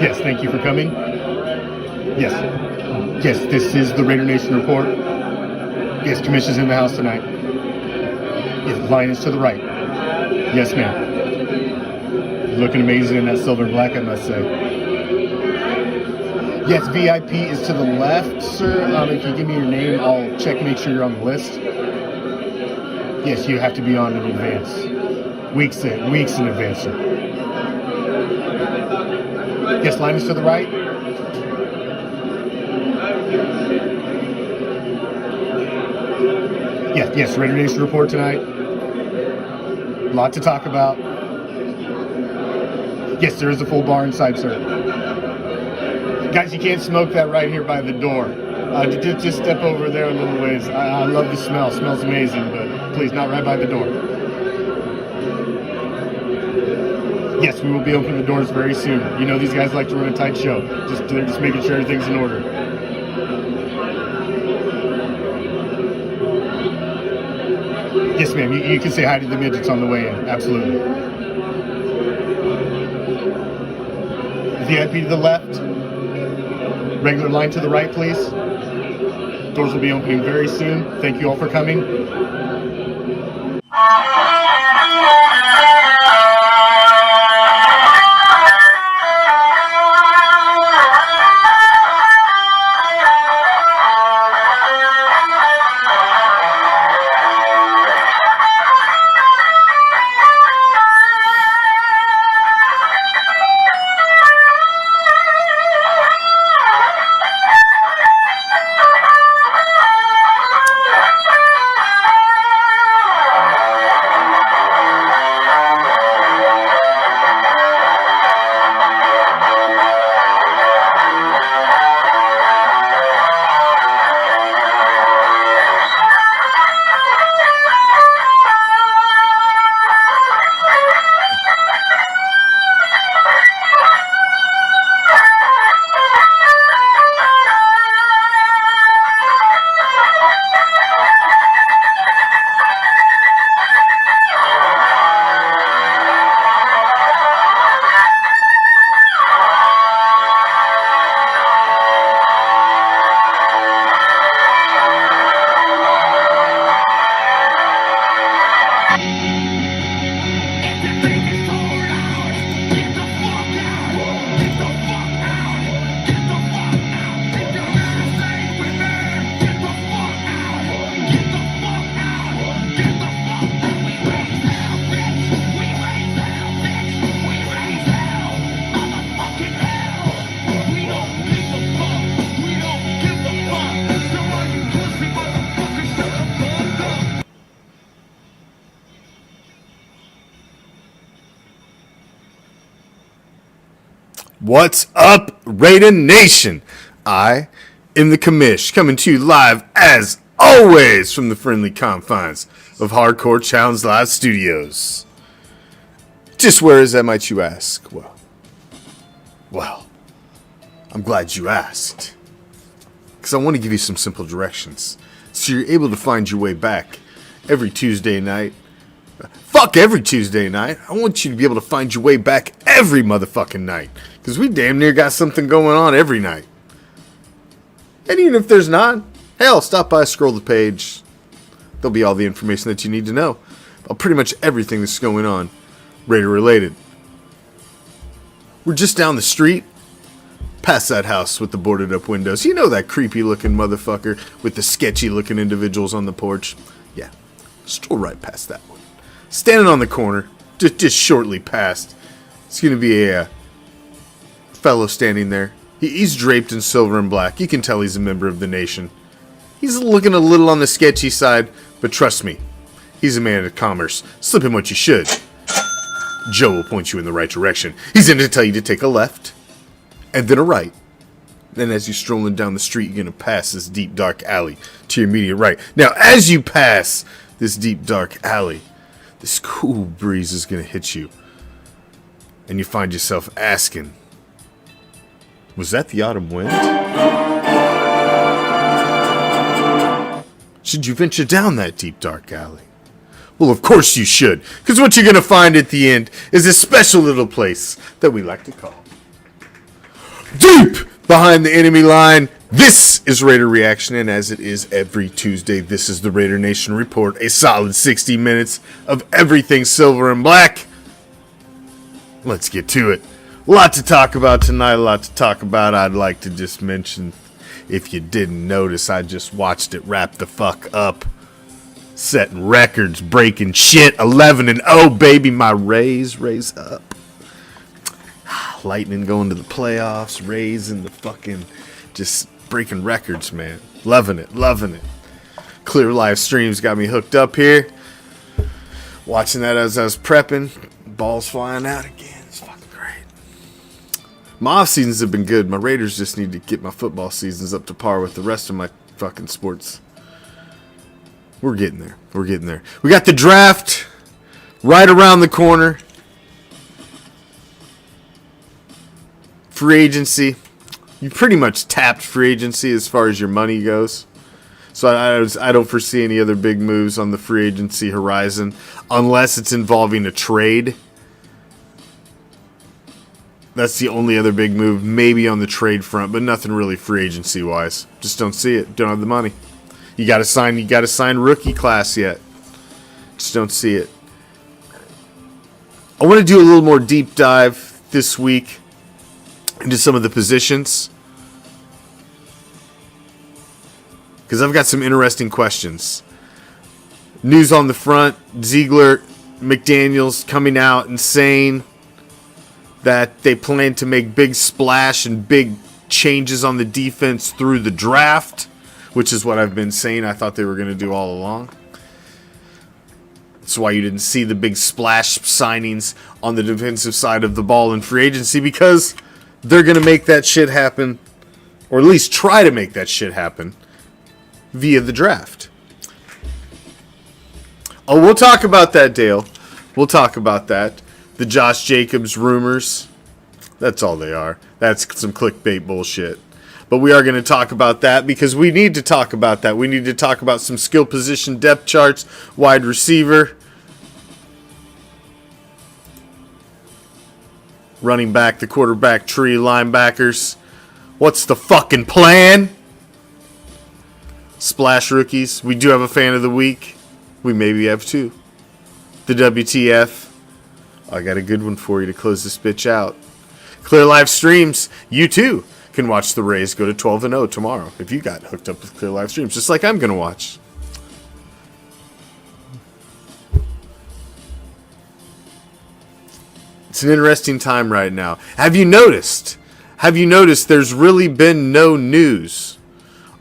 Yes, thank you for coming. Yes. Yes, this is the Raider Nation report. Yes, Commish is in the house tonight. Yes, line is to the right. Yes, ma'am. Looking amazing in that silver and black, I must say. Yes, VIP is to the left, sir. If you give me your name, I'll check, make sure you're on the list. Yes, you have to be on in advance. Weeks in advance, sir. Yes, line is to the right. Yes, Raider Nation report tonight. A lot to talk about. Yes, there is a full bar inside, sir. Guys, you can't smoke that right here by the door. Just step over there a little ways. I love the smell. It smells amazing, but please, not right by the door. Yes, we will be opening the doors very soon. You know these guys like to run a tight show. They're just making sure everything's in order. Yes, ma'am. You can say hi to the midgets on the way in. Absolutely. VIP to the left. Regular line to the right, please. Doors will be opening very soon. Thank you all for coming. What's up, Raider Nation? I am the Commish, coming to you live, as always, from the friendly confines of Hardcore Challenge Live Studios. Just where is that, might you ask? Well, I'm glad you asked, because I want to give you some simple directions, so you're able to find your way back every Tuesday night. Fuck every Tuesday night. I want you to be able to find your way back every motherfucking night. Because we damn near got something going on every night. And even if there's not, hell, stop by, scroll the page. There'll be all the information that you need to know about pretty much everything that's going on Raider related. We're just down the street, past that house with the boarded up windows. You know that creepy looking motherfucker with the sketchy looking individuals on the porch? Yeah, stroll right past that one. Standing on the corner, just shortly past, it's going to be a fellow standing there. He's draped in silver and black. You can tell he's a member of the nation. He's looking a little on the sketchy side, but trust me, he's a man of commerce. Slip him what you should. Joe will point you in the right direction. He's going to tell you to take a left, and then a right. Then as you're strolling down the street, you're going to pass this deep, dark alley to your immediate right. Now, as you pass this deep, dark alley, this cool breeze is going to hit you. and you find yourself asking, was that the autumn wind? Should you venture down that deep, dark alley? Well, of course you should, because what you're going to find at the end is a special little place that we like to call Deep Behind the Enemy Line. This is Raider Reaction, and as it is every Tuesday, this is the Raider Nation Report, a solid 60 minutes of everything silver and black. Let's get to it. A lot to talk about tonight, a lot to talk about. I'd like to just mention, if you didn't notice, I just watched it wrap the fuck up. Setting records, breaking shit, 11-0, baby. My Rays up. Lightning going to the playoffs, Rays in the fucking, just breaking records, man. Loving it. Clear live streams got me hooked up here. Watching that as I was prepping. Balls flying out again. It's fucking great. My off seasons have been good. My Raiders just need to get my football seasons up to par with the rest of my fucking sports. We're getting there. We got the draft right around the corner. Free agency. You pretty much tapped free agency as far as your money goes. So I don't foresee any other big moves on the free agency horizon unless it's involving a trade. That's the only other big move, maybe on the trade front, but nothing really free agency wise. Just don't see it. Don't have the money. You got to sign rookie class yet. Just don't see it. I want to do a little more deep dive this week into some of the positions, because I've got some interesting questions. News on the front, Ziegler, McDaniels coming out and saying that they plan to make big splash and big changes on the defense through the draft, which is what I've been saying I thought they were going to do all along. That's why you didn't see the big splash signings on the defensive side of the ball in free agency, because they're going to make that shit happen, or at least try to make that shit happen, via the draft. Oh, we'll talk about that, Dale. We'll talk about that. The Josh Jacobs rumors. That's all they are. That's some clickbait bullshit. But we are going to talk about that because we need to talk about that. We need to talk about some skill position depth charts, wide receiver, running back, the quarterback tree, linebackers. What's the fucking plan? Splash rookies. We do have a fan of the week. We maybe have two. The WTF. I got a good one for you to close this bitch out. Clear live streams. You too can watch the Rays go to 12-0 tomorrow if you got hooked up with clear live streams, just like I'm going to watch. It's an interesting time right now. Have you noticed there's really been no news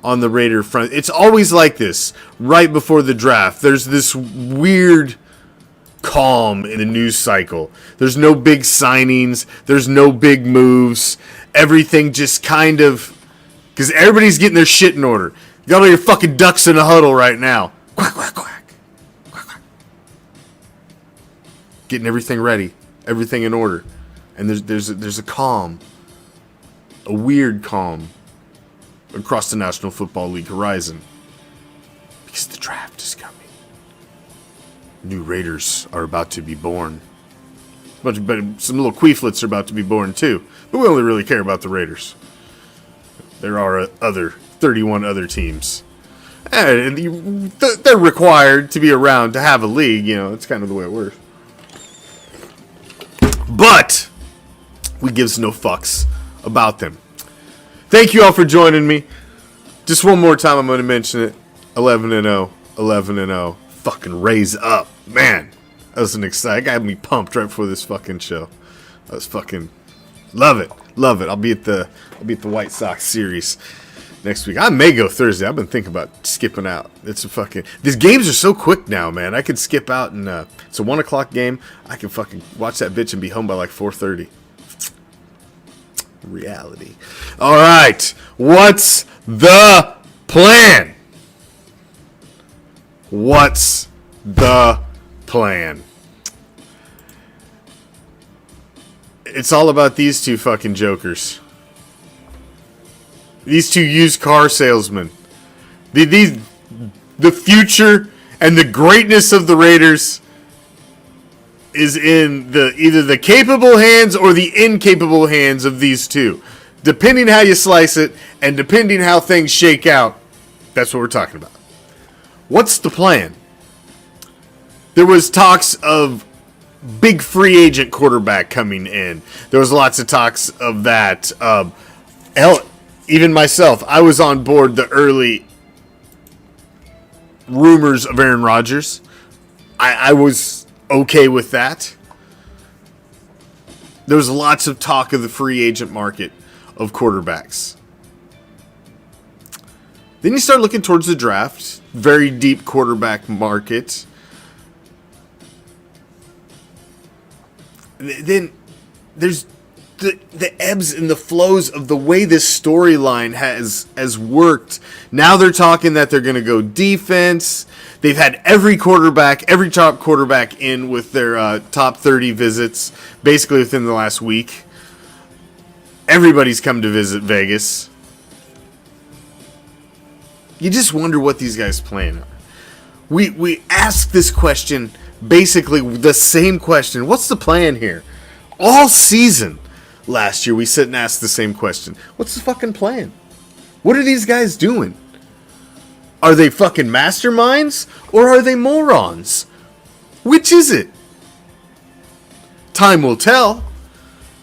on the Raider front? It's always like this right before the draft. There's this weird calm in the news cycle. There's no big signings. There's no big moves. Everything just kind of, because everybody's getting their shit in order. You got all your fucking ducks in a huddle right now. Quack, quack, quack. Quack, quack. Getting everything ready. Everything in order. And there's a calm. A weird calm across the National Football League horizon. Because the draft is coming. New Raiders are about to be born. But some little queeflets are about to be born too. But we only really care about the Raiders. There are 31 other teams. And they're required to be around to have a league. You know, it's kind of the way it works. But we gives no fucks about them. Thank you all for joining me. Just one more time, I'm going to mention it. 11-0. 11-0. Fucking Raise up. Man, that was an exciting. Got me pumped right before this fucking show. I was fucking love it. I'll be at the White Sox series next week. I may go Thursday. I've been thinking about skipping out. These games are so quick now, man. I could skip out and it's a 1 o'clock game. I can fucking watch that bitch and be home by like 4:30. Reality. All right. What's the plan? What's the plan? It's all about these two fucking jokers. These two used car salesmen. The future and the greatness of the Raiders is in either the capable hands or the incapable hands of these two. Depending how you slice it and depending how things shake out, that's what we're talking about. What's the plan? There was talks of big free agent quarterback coming in. There was lots of talks of that. Hell, even myself, I was on board the early rumors of Aaron Rodgers. I was okay with that. There was lots of talk of the free agent market of quarterbacks. Then you start looking towards the draft. Very deep quarterback market. Then there's the ebbs and the flows of the way this storyline has worked. Now they're talking that they're going to go defense. They've had every top quarterback in with their top 30 visits, basically within the last week. Everybody's come to visit Vegas. You just wonder what these guys' plan are. We ask this question, basically the same question. What's the plan here? All season last year, we sit and ask the same question. What's the fucking plan? What are these guys doing? Are they fucking masterminds or are they morons? Which is it? Time will tell.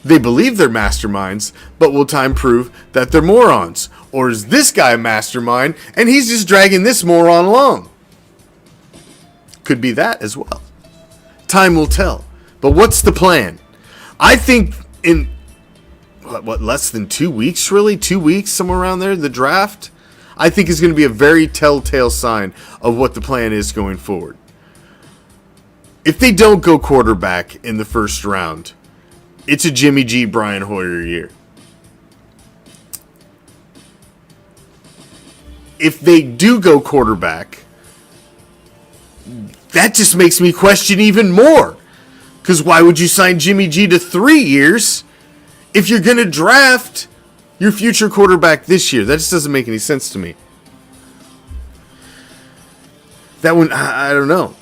They believe they're masterminds, but will time prove that they're morons? Or is this guy a mastermind and he's just dragging this moron along? Could be that as well. Time will tell. But what's the plan? I think in less than 2 weeks, really? 2 weeks, somewhere around there, the draft, I think is going to be a very telltale sign of what the plan is going forward. If they don't go quarterback in the first round, it's a Jimmy G, Brian Hoyer year. If they do go quarterback, that just makes me question even more. Because why would you sign Jimmy G to 3 years if you're going to draft your future quarterback this year? That just doesn't make any sense to me. That one, I don't know.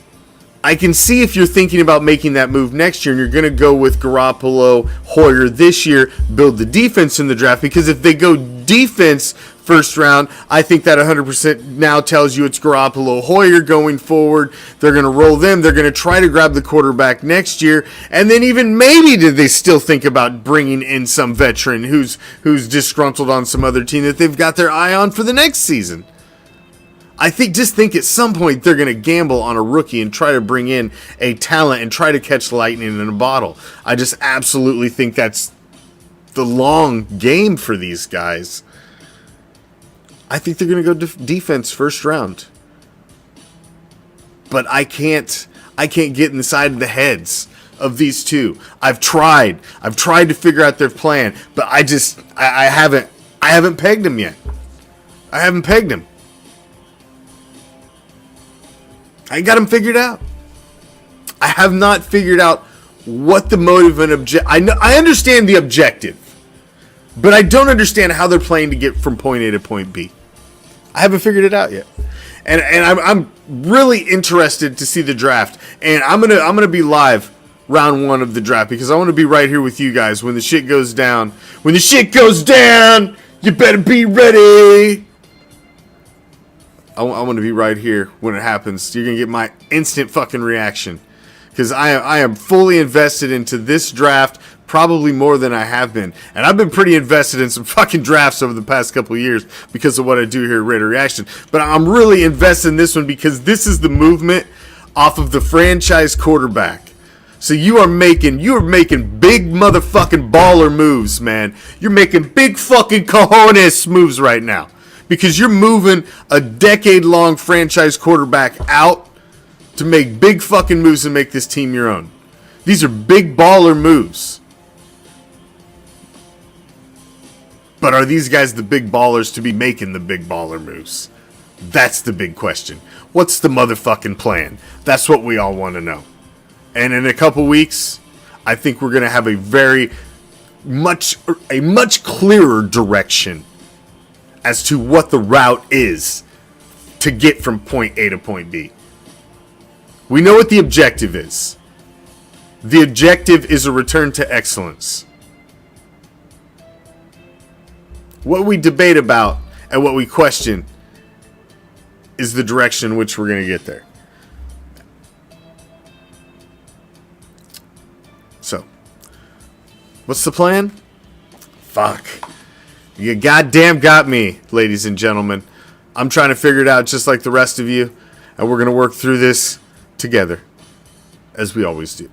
I can see if you're thinking about making that move next year and you're going to go with Garoppolo, Hoyer this year, build the defense in the draft. Because if they go defense first round, I think that 100% now tells you it's Garoppolo, Hoyer going forward. They're going to roll them. They're going to try to grab the quarterback next year. And then even maybe did they still think about bringing in some veteran who's disgruntled on some other team that they've got their eye on for the next season. I think at some point they're going to gamble on a rookie and try to bring in a talent and try to catch lightning in a bottle. I just absolutely think that's the long game for these guys. I think they're going to go defense first round. But I can't get inside of the heads of these two. I've tried to figure out their plan, but I haven't pegged them yet. I haven't pegged them. I got them figured out. I have not figured out what the motive and objective. I understand the objective, but I don't understand how they're playing to get from point A to point B. I haven't figured it out yet, and I'm really interested to see the draft. And I'm gonna be live round 1 of the draft because I want to be right here with you guys when the shit goes down. When the shit goes down, you better be ready. I want to be right here when it happens. You're going to get my instant fucking reaction. Because I am fully invested into this draft, probably more than I have been. And I've been pretty invested in some fucking drafts over the past couple of years because of what I do here at Raider Reaction. But I'm really invested in this one because this is the movement off of the franchise quarterback. So you are making big motherfucking baller moves, man. You're making big fucking cojones moves right now. Because you're moving a decade-long franchise quarterback out to make big fucking moves and make this team your own. These are big baller moves. But are these guys the big ballers to be making the big baller moves? That's the big question. What's the motherfucking plan? That's what we all want to know. And in a couple weeks, I think we're going to have a very a much clearer direction as to what the route is to get from point A to point B. We know what the objective is. The objective is a return to excellence. What we debate about and what we question is the direction in which we're going to get there. So, what's the plan? Fuck. You goddamn got me, ladies and gentlemen. I'm trying to figure it out just like the rest of you, and we're going to work through this together, as we always do.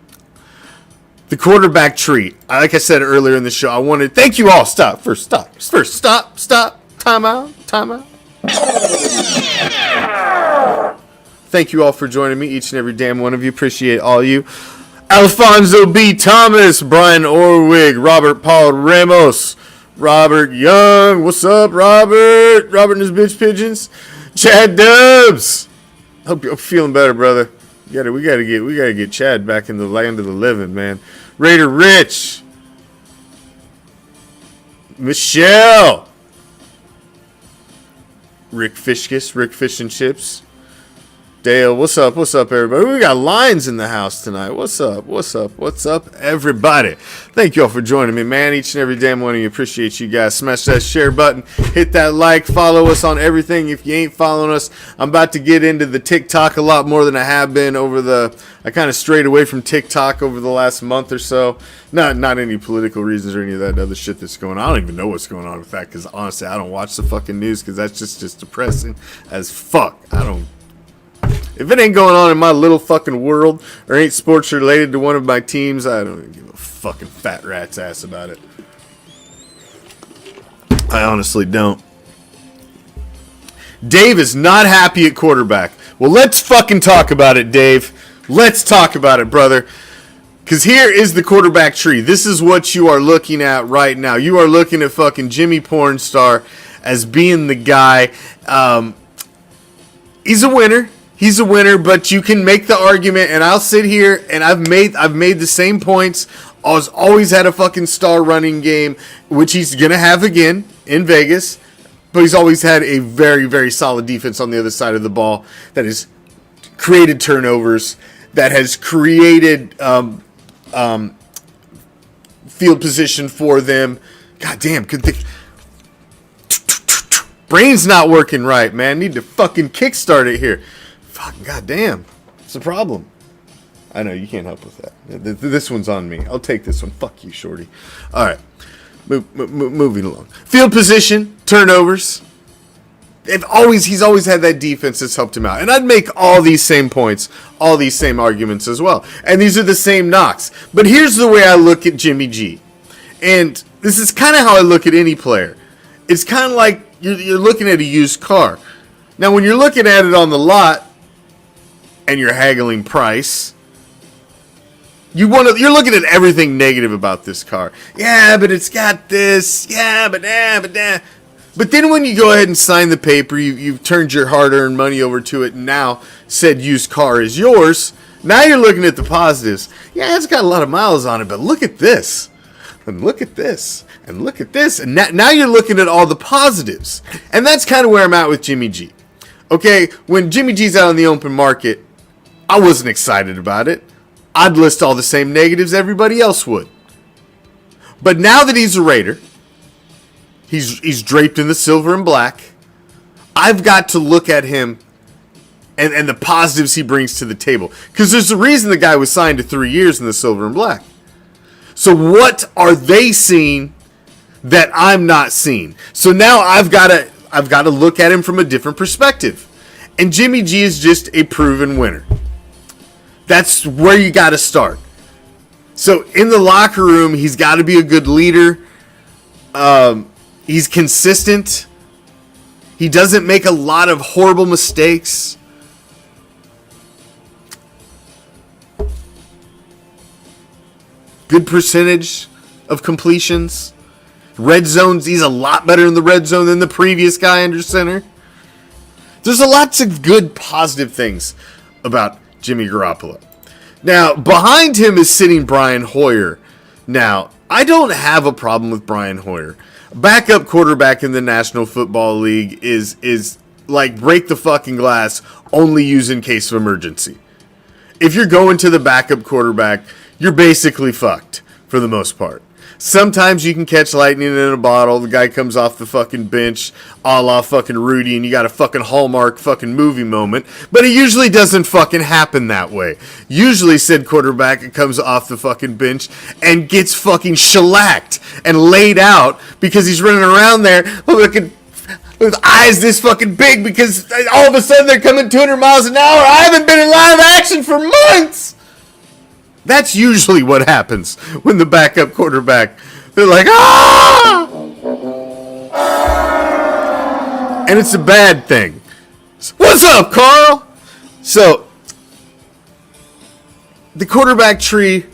The quarterback tree. Like I said earlier in the show, I wanted... Thank you all. Stop. Stop. Time out. Thank you all for joining me, each and every damn one of you. Appreciate all you. Alfonso B. Thomas, Brian Orwig, Robert Paul Ramos, Robert Young. What's up, Robert? Robert and his bitch pigeons. Chad Dubs. Hope you're feeling better, brother. We gotta get Chad back in the land of the living, man. Raider Rich. Michelle. Rick Fishkiss, Rick Fish and Chips. Dale, what's up, everybody? We got Lions in the house tonight. What's up, everybody? Thank you all for joining me, man. Each and every damn one of you. Appreciate you guys. Smash that share button. Hit that like. Follow us on everything. If you ain't following us, I'm about to get into the TikTok a lot more than I have been I kind of strayed away from TikTok over the last month or so. Not any political reasons or any of that other shit that's going on. I don't even know what's going on with that because, honestly, I don't watch the fucking news because that's just depressing as fuck. If it ain't going on in my little fucking world or ain't sports related to one of my teams, I don't even give a fucking fat rat's ass about it. I honestly don't. Dave is not happy at quarterback. Well, let's fucking talk about it, Dave. Let's talk about it, brother. Because here is the quarterback tree. This is what you are looking at right now. You are looking at fucking Jimmy Pornstar as being the guy. He's a winner. He's a winner, but you can make the argument, and I'll sit here, and I've made the same points. I've always had a fucking star running game, which he's going to have again in Vegas, but he's always had a very, very solid defense on the other side of the ball that has created turnovers, that has created field position for them. God damn, brain's not working right, man. Need to fucking kickstart it here. Fucking goddamn, it's a problem. I know you can't help with that. This one's on me. I'll take this one. Fuck you, shorty. All right, moving along. Field position, turnovers. He's always had that defense that's helped him out. And I'd make all these same points, all these same arguments as well. And these are the same knocks. But here's the way I look at Jimmy G. And this is kind of how I look at any player. It's kind of like you're looking at a used car. Now, when you're looking at it on the lot, and you're haggling price, you're looking at everything negative about this car. Yeah, but it's got this. Yeah, but that. But then when you go ahead and sign the paper, you've turned your hard-earned money over to it, and now said used car is yours. Now you're looking at the positives. Yeah, it's got a lot of miles on it, but look at this. And look at this. And look at this. And now you're looking at all the positives. And that's kind of where I'm at with Jimmy G. Okay, when Jimmy G's out on the open market, I wasn't excited about it. I'd list all the same negatives everybody else would. But now that he's a Raider, he's draped in the silver and black, I've got to look at him and the positives he brings to the table. Because there's a reason the guy was signed to 3 years in the silver and black. So what are they seeing that I'm not seeing? So now I've got to look at him from a different perspective. And Jimmy G is just a proven winner. That's where you got to start. So in the locker room, he's got to be a good leader. He's consistent. He doesn't make a lot of horrible mistakes. Good percentage of completions. Red zones, he's a lot better in the red zone than the previous guy under center. There's lots of good, positive things about Jimmy Garoppolo. Now, behind him is sitting Brian Hoyer. Now, I don't have a problem with Brian Hoyer. Backup quarterback in the National Football League is like break the fucking glass, only use in case of emergency. If you're going to the backup quarterback, you're basically fucked for the most part. Sometimes you can catch lightning in a bottle. The guy comes off the fucking bench, a la fucking Rudy, and you got a fucking Hallmark fucking movie moment. But it usually doesn't fucking happen that way. Usually said quarterback comes off the fucking bench and gets fucking shellacked and laid out because he's running around there looking with eyes this fucking big because all of a sudden they're coming 200 miles an hour. I haven't been in live action for months. That's usually what happens when the backup quarterback, they're like, ah! And it's a bad thing. What's up, Carl? So, the quarterback tree,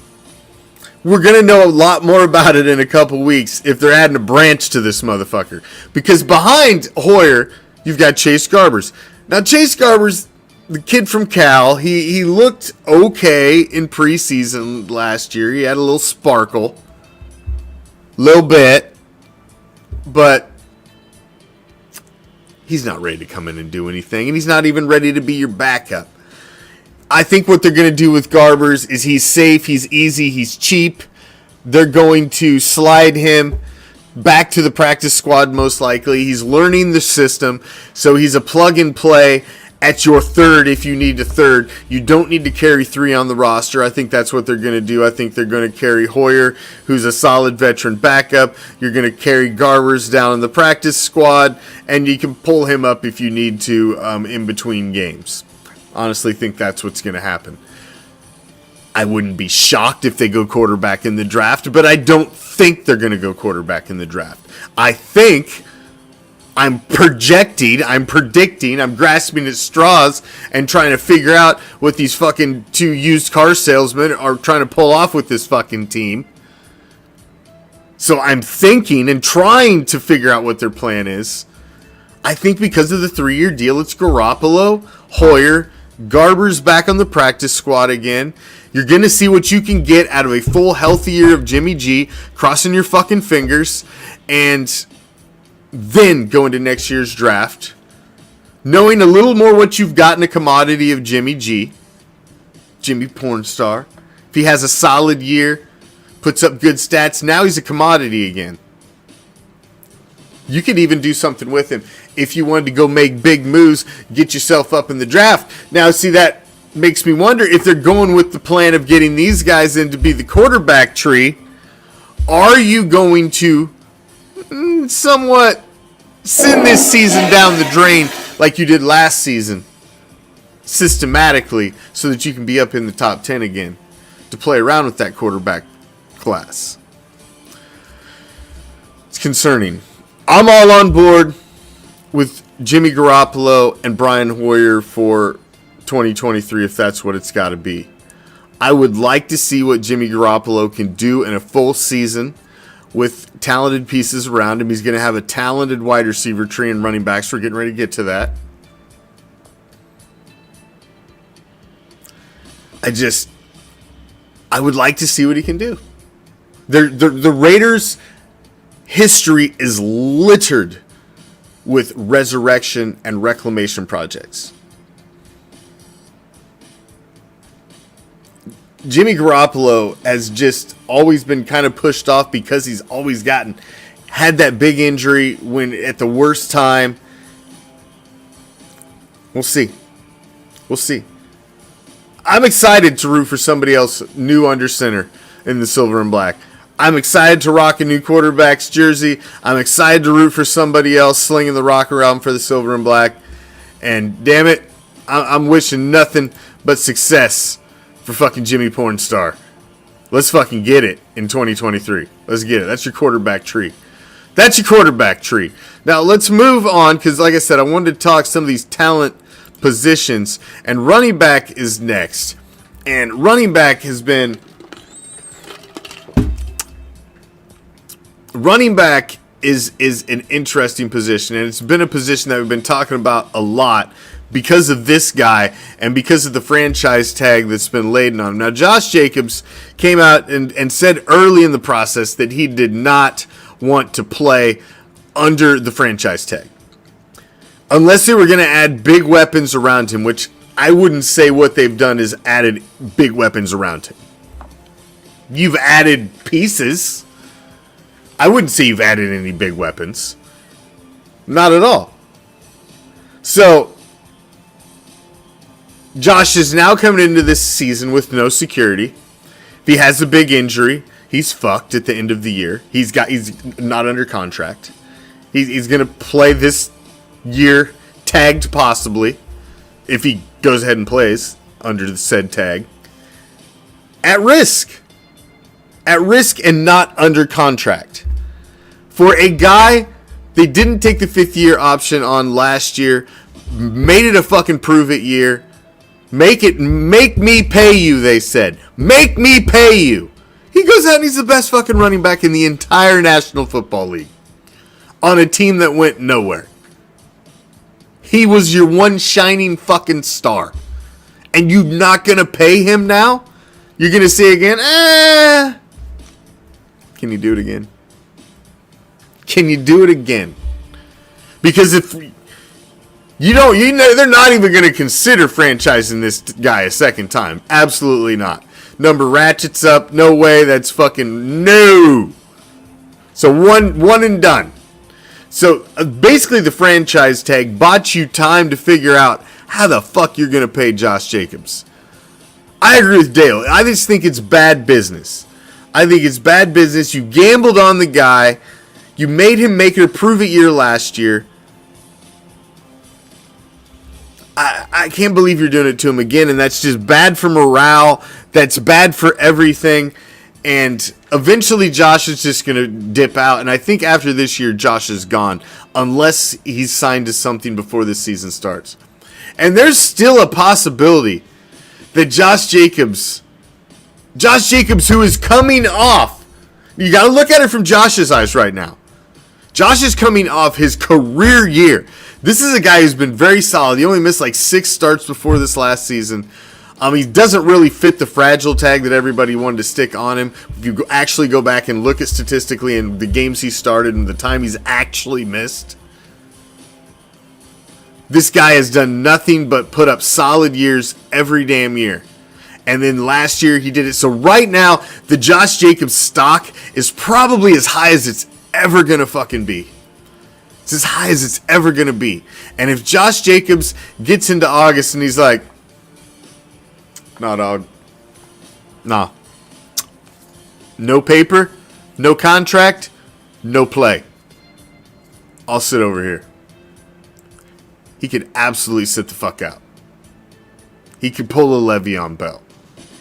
we're going to know a lot more about it in a couple weeks if they're adding a branch to this motherfucker. Because behind Hoyer, you've got Chase Garbers. Now, Chase Garbers, the kid from Cal, he looked okay in preseason last year. He had a little sparkle. Little bit. But he's not ready to come in and do anything. And he's not even ready to be your backup. I think what they're going to do with Garbers is he's safe, he's easy, he's cheap. They're going to slide him back to the practice squad most likely. He's learning the system, so he's a plug and play at your third if you need a third. You don't need to carry 3 on the roster. I think that's what they're going to do. I think they're going to carry Hoyer, who's a solid veteran backup. You're going to carry Garbers down in the practice squad, and you can pull him up if you need to in between games. Honestly think that's what's going to happen. I wouldn't be shocked if they go quarterback in the draft, but I don't think they're going to go quarterback in the draft. I think I'm predicting, I'm grasping at straws and trying to figure out what these fucking 2 used car salesmen are trying to pull off with this fucking team. So I'm thinking and trying to figure out what their plan is. I think because of the 3-year deal, it's Garoppolo, Hoyer, Garbers back on the practice squad again. You're going to see what you can get out of a full, healthy year of Jimmy G, crossing your fucking fingers, and then go into next year's draft, knowing a little more what you've got in a commodity of Jimmy G, Jimmy Pornstar. If he has a solid year, puts up good stats, now he's a commodity again. You could even do something with him if you wanted to go make big moves, get yourself up in the draft. Now, see, that makes me wonder if they're going with the plan of getting these guys in to be the quarterback tree. Are you going to somewhat send this season down the drain like you did last season systematically so that you can be up in the top 10 again to play around with that quarterback class? It's concerning. I'm all on board with Jimmy Garoppolo and Brian Hoyer for 2023 if that's what it's got to be. I would like to see what Jimmy Garoppolo can do in a full season with talented pieces around him. He's going to have a talented wide receiver tree and running backs. We're getting ready to get to that. I would like to see what he can do. The Raiders' history is littered with resurrection and reclamation projects. Jimmy Garoppolo has just always been kind of pushed off because he's always had that big injury when at the worst time. We'll see. I'm excited to root for somebody else new under center in the silver and black. I'm excited to rock a new quarterback's jersey. I'm excited to root for somebody else slinging the rock around for the silver and black. And damn it, I'm wishing nothing but success for fucking Jimmy Pornstar. Let's fucking get it in 2023. Let's get it. That's your quarterback tree. Now let's move on because, like I said, I wanted to talk some of these talent positions. And running back is next. And running back has been... Running back is an interesting position, and it's been a position that we've been talking about a lot because of this guy and because of the franchise tag that's been laid on him. Now, Josh Jacobs came out and said early in the process that he did not want to play under the franchise tag. Unless they were going to add big weapons around him, which I wouldn't say what they've done is added big weapons around him. You've added pieces. I wouldn't say you've added any big weapons. Not at all. So, Josh is now coming into this season with no security. If he has a big injury, he's fucked at the end of the year. He's not under contract. He's going to play this year, tagged possibly, if he goes ahead and plays under the said tag. At risk and not under contract. For a guy they didn't take the 5th-year option on last year, made it a fucking prove-it year. Make me pay you, they said. Make me pay you. He goes out and he's the best fucking running back in the entire National Football League. On a team that went nowhere. He was your one shining fucking star. And you're not going to pay him now? You're going to say again, Can you do it again? Can you do it again? Because if they're not even going to consider franchising this guy a second time. Absolutely not. Number ratchets up. No way. That's fucking no. So one and done. So basically the franchise tag bought you time to figure out how the fuck you're going to pay Josh Jacobs. I agree with Dale. I just think it's bad business. You gambled on the guy. You made him make it a prove-it year last year. I can't believe you're doing it to him again, and that's just bad for morale. That's bad for everything. And eventually Josh is just going to dip out. And I think after this year, Josh is gone. Unless he's signed to something before this season starts. And there's still a possibility that Josh Jacobs, who is coming off, you got to look at it from Josh's eyes right now. Josh is coming off his career year. This is a guy who's been very solid. He only missed like 6 starts before this last season. He doesn't really fit the fragile tag that everybody wanted to stick on him. If you actually go back and look at statistically and the games he started and the time he's actually missed, this guy has done nothing but put up solid years every damn year. And then last year he did it. So right now, the Josh Jacobs stock is probably as high as it's ever going to fucking be. It's as high as it's ever going to be. And if Josh Jacobs gets into August and he's like, nah, dog. Nah. No paper, no contract, no play. I'll sit over here. He could absolutely sit the fuck out. He could pull a Le'Veon Bell.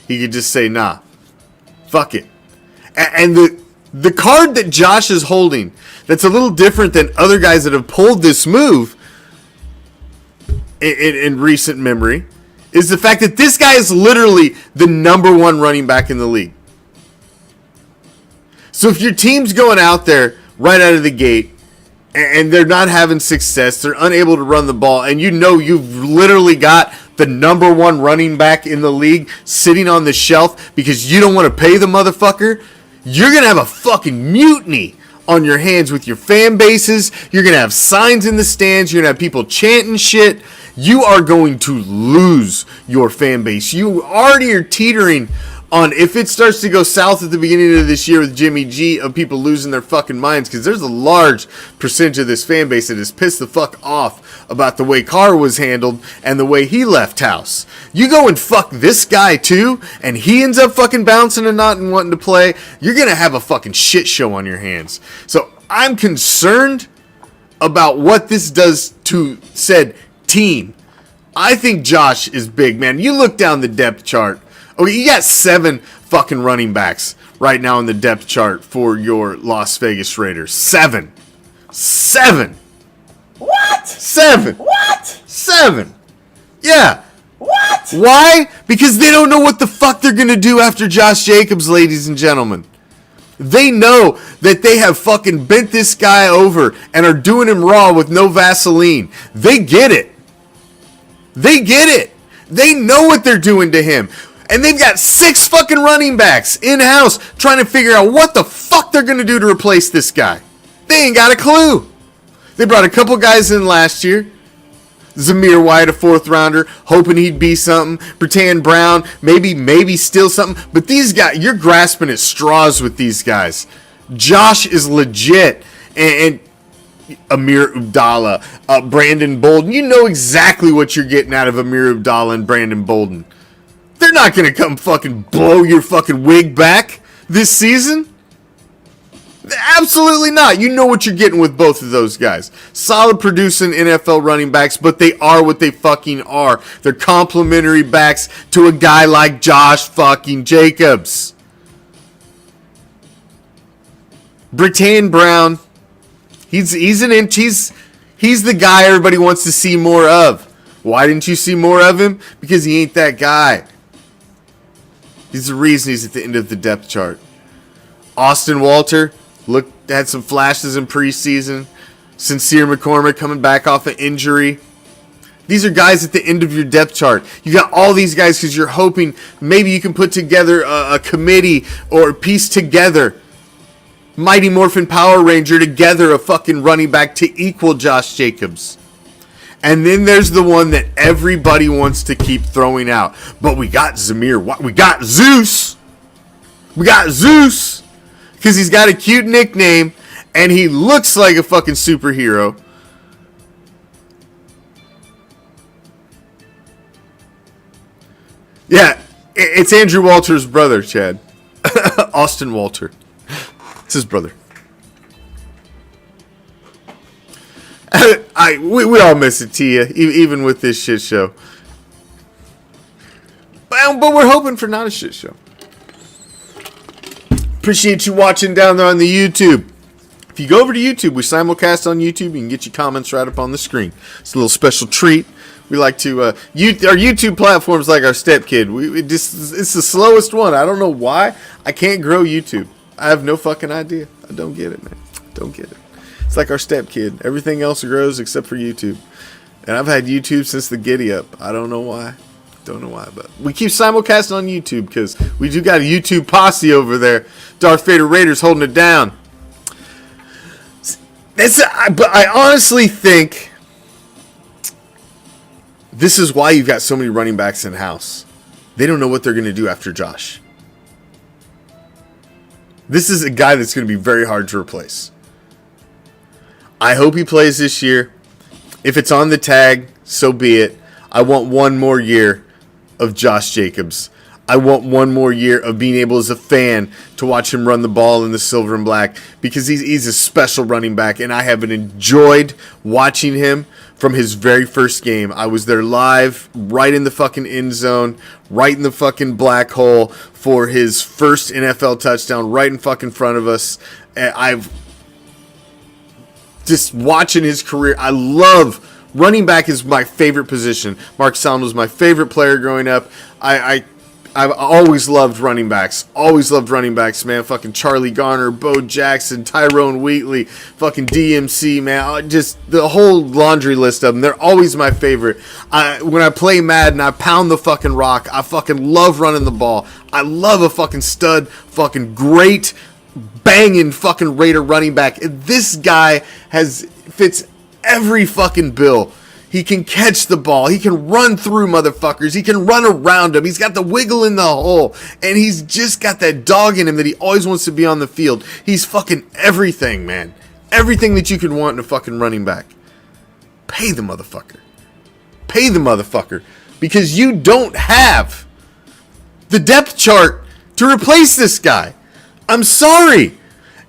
He could just say, nah, fuck it. And the card that Josh is holding that's a little different than other guys that have pulled this move in recent memory is the fact that this guy is literally the number 1 running back in the league. So if your team's going out there right out of the gate and they're not having success, they're unable to run the ball, and you know you've literally got the number 1 running back in the league sitting on the shelf because you don't want to pay the motherfucker, you're going to have a fucking mutiny on your hands with your fan bases. You're going to have signs in the stands. You're going to have people chanting shit. You are going to lose your fan base. You already are teetering on, if it starts to go south at the beginning of this year with Jimmy G, of people losing their fucking minds, because there's a large percentage of this fan base that is pissed the fuck off about the way Carr was handled and the way he left house. You go and fuck this guy too, and he ends up fucking bouncing and not and wanting to play, you're going to have a fucking shit show on your hands. So I'm concerned about what this does to said team. I think Josh is big, man. You look down the depth chart. Okay, you got 7 fucking running backs right now in the depth chart for your Las Vegas Raiders. 7. What? 7. What? 7. Yeah. What? Why? Because they don't know what the fuck they're going to do after Josh Jacobs, ladies and gentlemen. They know that they have fucking bent this guy over and are doing him raw with no Vaseline. They get it. They get it. They know what they're doing to him. And they've got 6 fucking running backs in-house trying to figure out what the fuck they're going to do to replace this guy. They ain't got a clue. They brought a couple guys in last year. Zamir White, a 4th rounder, hoping he'd be something. Bertan Brown, maybe still something. But these guys, you're grasping at straws with these guys. Josh is legit. And Amir Abdallah, Brandon Bolden. You know exactly what you're getting out of Amir Abdallah and Brandon Bolden. They're not going to come fucking blow your fucking wig back this season. Absolutely not. You know what you're getting with both of those guys. Solid producing NFL running backs, but they are what they fucking are. They're complimentary backs to a guy like Josh fucking Jacobs. Bertan Brown, he's the guy everybody wants to see more of. Why didn't you see more of him? Because he ain't that guy. He's the reason he's at the end of the depth chart. Austin Walter had some flashes in preseason. Sincere McCormick coming back off an injury. These are guys at the end of your depth chart. You got all these guys because you're hoping maybe you can put together a committee or piece together Mighty Morphin Power Ranger together a fucking running back to equal Josh Jacobs. And then there's the one that everybody wants to keep throwing out. But we got Zamir. We got Zeus. We got Zeus. Because he's got a cute nickname. And he looks like a fucking superhero. Yeah, it's Andrew Walter's brother, Chad. Austin Walter. It's his brother. We all miss it, Tia, even with this shit show. But we're hoping for not a shit show. Appreciate you watching down there on the YouTube. If you go over to YouTube, we simulcast on YouTube. You can get your comments right up on the screen. It's a little special treat. We like to, our YouTube platform's like our stepkid. It's the slowest one. I don't know why. I can't grow YouTube. I have no fucking idea. I don't get it, man. Don't get it. It's like our stepkid. Everything else grows except for YouTube. And I've had YouTube since the giddy up. I don't know why. Don't know why, but we keep simulcasting on YouTube because we do got a YouTube posse over there. Darth Vader Raiders holding it down. But I honestly think this is why you've got so many running backs in house. They don't know what they're going to do after Josh. This is a guy that's going to be very hard to replace. I hope he plays this year. If it's on the tag, so be it. I want one more year of Josh Jacobs. I want one more year of being able as a fan to watch him run the ball in the silver and black because he's a special running back, and I have enjoyed watching him from his very first game. I was there live, right in the fucking end zone, right in the fucking black hole for his first NFL touchdown, right in fucking front of us. I've just watching his career. I love running back is my favorite position. Mark Salmon was my favorite player growing up. I've always loved running backs. Always loved running backs, man. Fucking Charlie Garner, Bo Jackson, Tyrone Wheatley, fucking DMC, man. Just the whole laundry list of them. They're always my favorite. When I play Madden, I pound the fucking rock. I fucking love running the ball. I love a fucking stud, fucking great, banging fucking Raider running back. This guy fits every fucking bill. He can catch the ball. He can run through motherfuckers. He can run around them. He's got the wiggle in the hole. And he's just got that dog in him that he always wants to be on the field. He's fucking everything, man. Everything that you could want in a fucking running back. Pay the motherfucker. Pay the motherfucker. Because you don't have the depth chart to replace this guy. I'm sorry.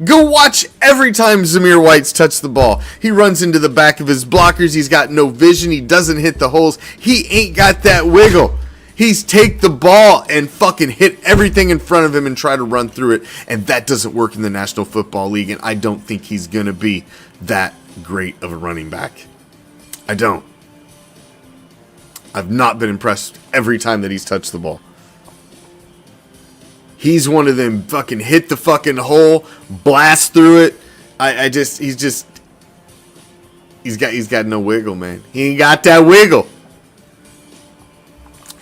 Go watch every time Zamir White's touched the ball. He runs into the back of his blockers. He's got no vision. He doesn't hit the holes. He ain't got that wiggle. He's take the ball and fucking hit everything in front of him and try to run through it. And that doesn't work in the National Football League. And I don't think he's going to be that great of a running back. I don't. I've not been impressed every time that he's touched the ball. He's one of them fucking hit the fucking hole, blast through it. He's got no wiggle, man. He ain't got that wiggle.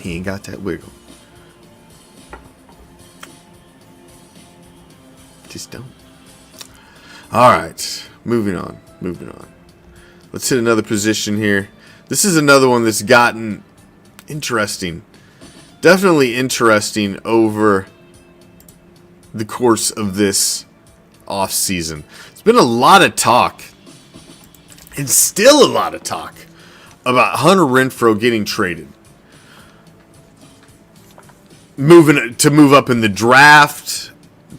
He ain't got that wiggle. Just don't. All right, moving on. Let's hit another position here. This is another one that's gotten interesting. Definitely interesting over the course of this off season. It's been a lot of talk, and still a lot of talk, about Hunter Renfrow getting traded. Move up in the draft,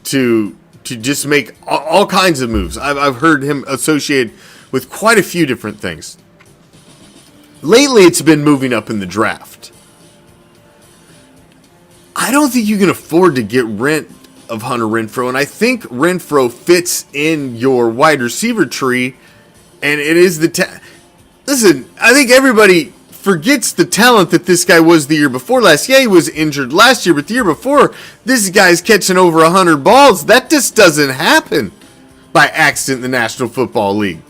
to just make all kinds of moves. I've heard him associated with quite a few different things. Lately, it's been moving up in the draft. I don't think you can afford to get rid of Hunter Renfrow, and I think Renfrow fits in your wide receiver tree, and it is the listen, I think everybody forgets the talent that this guy was the year before last. Yeah, he was injured last year, but the year before, this guy's catching over 100 balls. That just doesn't happen by accident in the National Football League.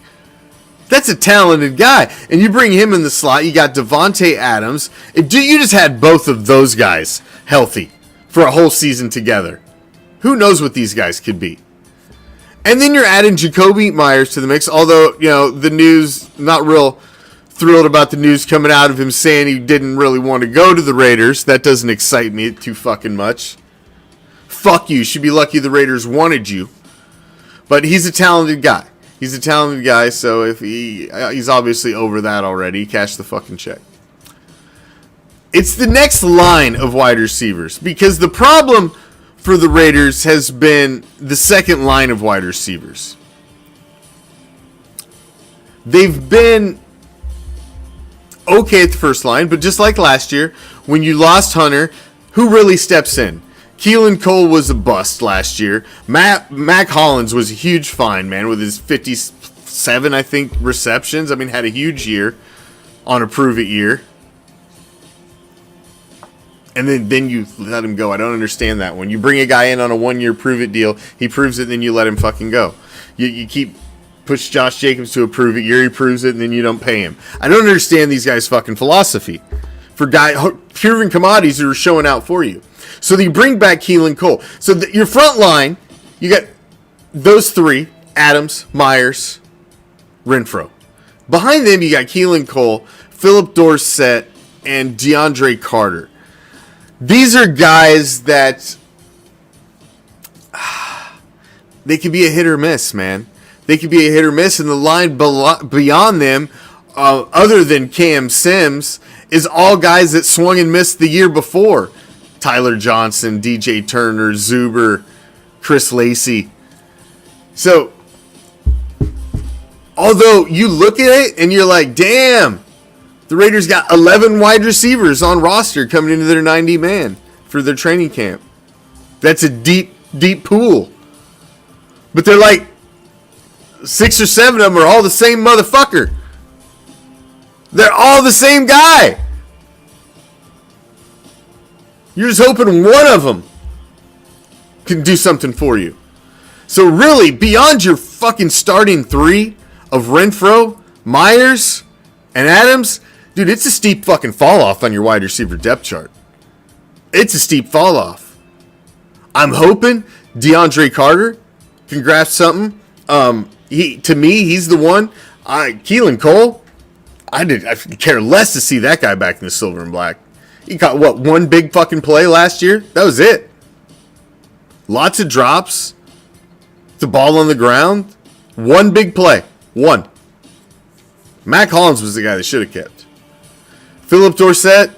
That's a talented guy. And you bring him in the slot, you got Devontae Adams. You just had both of those guys healthy for a whole season together. Who knows what these guys could be? And then you're adding Jacoby Myers to the mix, although, the news, not real thrilled about the news coming out of him saying he didn't really want to go to the Raiders. That doesn't excite me too fucking much. Fuck you. Should be lucky the Raiders wanted you. But he's a talented guy. So if he's obviously over that already. Cash the fucking check. It's the next line of wide receivers, because the problem for the Raiders has been the second line of wide receivers. They've been okay at the first line, but just like last year, when you lost Hunter, who really steps in? Keelan Cole was a bust last year. Mac Hollins was a huge find, man, with his 57, I think, receptions. I mean, had a huge year on a prove-it year. And then you let him go. I don't understand that one. You bring a guy in on a one-year prove-it deal, he proves it, then you let him fucking go. You push Josh Jacobs to a prove-it year, he proves it, and then you don't pay him. I don't understand these guys' fucking philosophy for proven commodities that are showing out for you. So you bring back Keelan Cole. So your front line, you got those three, Adams, Myers, Renfrow. Behind them, you got Keelan Cole, Philip Dorsett, and DeAndre Carter. These are guys that they could be a hit or miss, man. They could be a hit or miss, and the line beyond them, other than Cam Sims, is all guys that swung and missed the year before. Tyler Johnson, DJ Turner, Zuber, Chris Lacey. So, although you look at it and you're like, damn, the Raiders got 11 wide receivers on roster coming into their 90-man for their training camp. That's a deep, deep pool. But they're like, 6 or 7 of them are all the same motherfucker. They're all the same guy. You're just hoping one of them can do something for you. So really, beyond your fucking starting three of Renfrow, Myers, and Adams, dude, it's a steep fucking fall off on your wide receiver depth chart. It's a steep fall off. I'm hoping DeAndre Carter can grasp something. To me, he's the one. Keelan Cole, I care less to see that guy back in the silver and black. He got, one big fucking play last year? That was it. Lots of drops. The ball on the ground. One big play. One. Mac Hollins was the guy they should have kept. Philip Dorsett,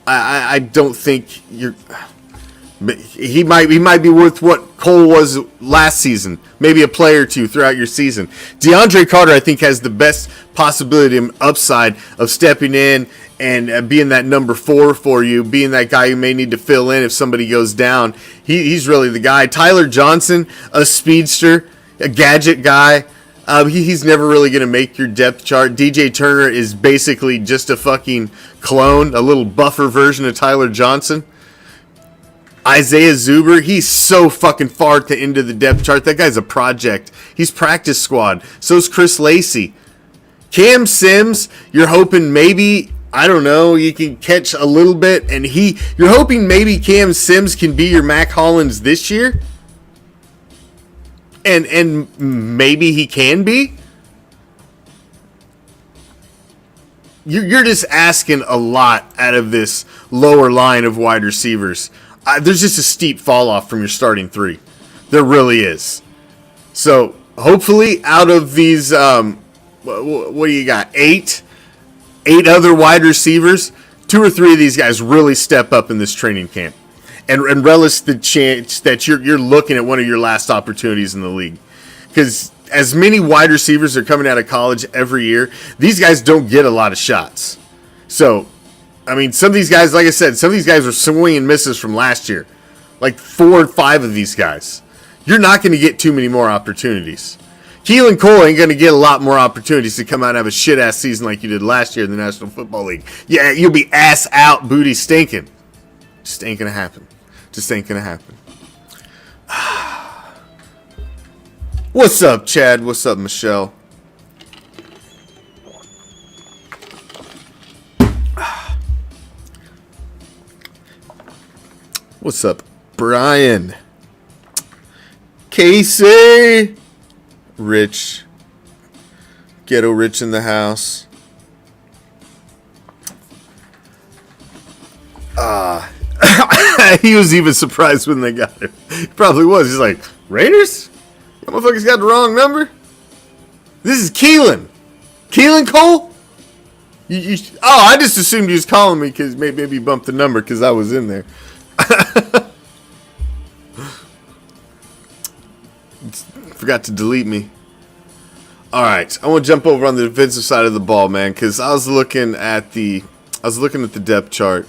I don't think you're... He might be worth what Cole was last season. Maybe a play or two throughout your season. DeAndre Carter, I think, has the best possibility and upside of stepping in and being that number 4 for you, being that guy you may need to fill in if somebody goes down. He's really the guy. Tyler Johnson, a speedster, a gadget guy. He's never really going to make your depth chart. DJ Turner is basically just a fucking clone, a little buffer version of Tyler Johnson. Isaiah Zuber, he's so fucking far at the end of the depth chart. That guy's a project. He's practice squad. So's Chris Lacey. Cam Sims, you're hoping maybe I don't know. You can catch a little bit, and you're hoping maybe Cam Sims can be your Mac Hollins this year, and maybe he can be. You're just asking a lot out of this lower line of wide receivers. There's just a steep fall off from your starting three. There really is. So hopefully, out of these, what do you got? Eight other wide receivers. 2 or 3 of these guys really step up in this training camp, and relish the chance that you're looking at one of your last opportunities in the league, because as many wide receivers are coming out of college every year, these guys don't get a lot of shots. So, I mean, some of these guys, like I said, some of these guys are swing and misses from last year. Like 4 or 5 of these guys. You're not going to get too many more opportunities. Keelan Cole ain't going to get a lot more opportunities to come out and have a shit-ass season like you did last year in the National Football League. Yeah, you'll be ass out, booty stinking. Just ain't going to happen. Just ain't going to happen. What's up, Chad? What's up, Michelle? What's up, Brian? Casey? Rich. Ghetto Rich in the house. He was even surprised when they got him. He probably was. He's like, Raiders? That motherfucker's got the wrong number. This is Keelan. Keelan Cole? I just assumed he was calling me because maybe he bumped the number because I was in there. Forgot to delete me. All right, I want to jump over on the defensive side of the ball, man, because I was looking at the depth chart,